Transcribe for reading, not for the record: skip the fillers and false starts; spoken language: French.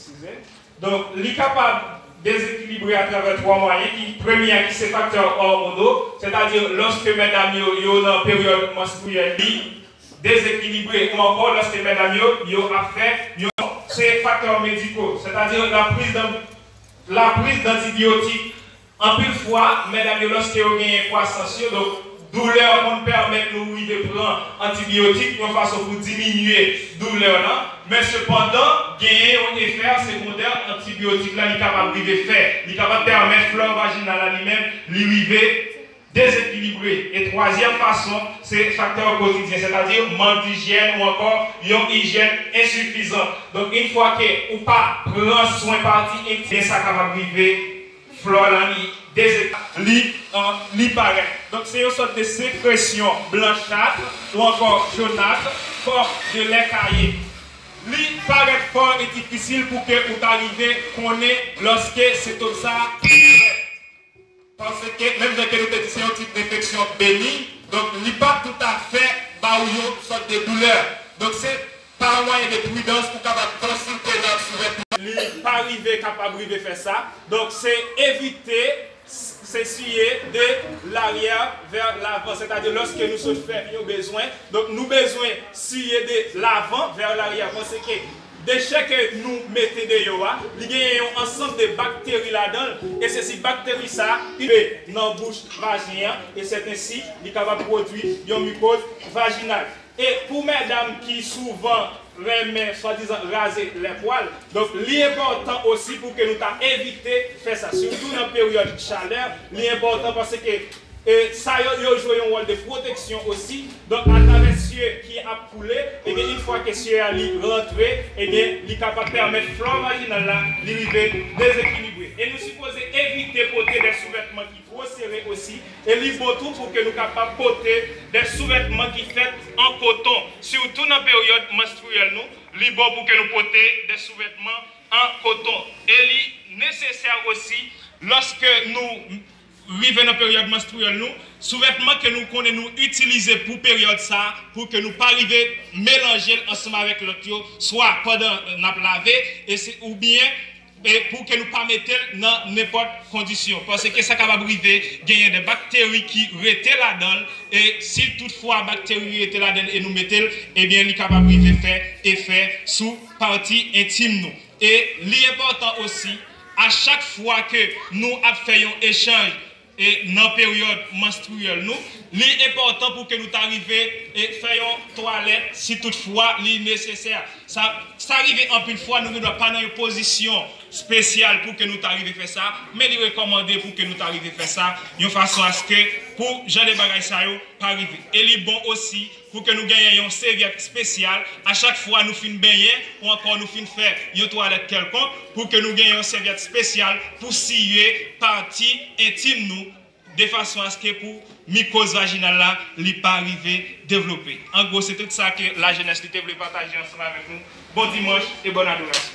préciser. Donc, il est capable de déséquilibrer à travers trois moyens. Premier, qui c'est facteur hormonaux, c'est-à-dire lorsque mesdames sont dans la période menstruelle, déséquilibré ou encore lorsque mesdames sont à faire, c'est facteurs médicaux, c'est-à-dire la prise d'antibiotiques. En plus fois, mesdames, lorsque vous avez une croissance, donc douleur, on permet nous de prendre antibiotiques de façon pour diminuer la douleur. Mais cependant, gagner un effet secondaire antibiotique, là, il est capable de faire. Il est capable de permettre flore vaginale lui-même, lui déséquilibré. Et troisième façon, c'est facteur quotidien, c'est-à-dire manque d'hygiène ou encore une hygiène insuffisante. Donc, une fois que ou pas prendre soin parti intime, ça capable de flore li paraît. Donc c'est une sorte de sécrétion blanchâtre ou encore jaunâtre, fort de lait caillé. Li paraît fort et difficile pour que vous arriviez qu'on ait lorsque c'est comme ça. Parce que même dans que c'est un type d'infection bénigne, donc il n'est pas tout à fait une sorte de douleur. Donc c'est par moyen de prudence pour capable consulter notre sous-vêtement. Il n'est pas arrivé capable de faire ça. Donc c'est éviter s'essuyer de l'arrière vers l'avant, c'est-à-dire lorsque nous sommes faits, nous avons besoin, donc nous avons besoin d'essuyer de l'avant vers l'arrière, parce que déchets que nous mettons de yoa, il y a un ensemble de bactéries là-dedans, et ces bactéries ça, il est dans la bouche vaginale, et c'est ainsi qu'il est capable de produire une mucose vaginale. Et pour mesdames qui souvent remettent, soi-disant, raser les poils, donc l'important aussi pour que nous éviter de faire ça, surtout dans la période de chaleur, l'important parce que ça joue un rôle de protection aussi. Donc à travers cieux qui a coulé, et bien une fois que cieux a rentré, et bien il est capable de permettre flore vaginale là, d'arriver déséquilibré. Et nous supposons éviter de porter des sous-vêtements qui trop serrés aussi, et il faut tout pour que nous soyons capables de porter des sous-vêtements qui sont faits en coton, surtout dans la période menstruelle nous, il est bon pour que nous portions des sous-vêtements en coton. Et il est nécessaire aussi lorsque nous vivons dans la période menstruelle, nous, sous-vêtements que nous connaissons utiliser pour période ça, pour que nous pas arriver mélanger ensemble avec l'autre, soit pendant nous laver, ou bien pour que nous ne pas mettre dans n'importe quelle condition. Parce que ça capable arriver, gagner des bactéries qui étaient là-dedans, et si toutefois bactéries étaient là-dedans et nous mettons, eh bien, il est capable de faire effet sous partie intime nous. Et l'important aussi, à chaque fois que nous faisons un échange, et dans la période menstruelle, l'important pour que nous arrivions et fassions toilette si toutefois il est nécessaire. Ça arrive en plus de fois, nous ne devons pas dans une position spéciale pour que nous arrivions à faire ça, mais il est recommandé pour que nous arrivions à faire ça de façon à ce que pour Jean de Bagaille ça pas arriver. Et il est bon aussi pour que nous gagnions une serviette spéciale à chaque fois nous finissons baigner ou encore nous finissons faire une toilette quelconque pour que nous gagnions une serviette spéciale pour scier partie intime nous de façon à ce que pour mycose vaginale là, il n'est pas arrivé développer. En gros, c'est tout ça que la jeunesse voulait partager ensemble avec nous. Bon dimanche et bonne adoration.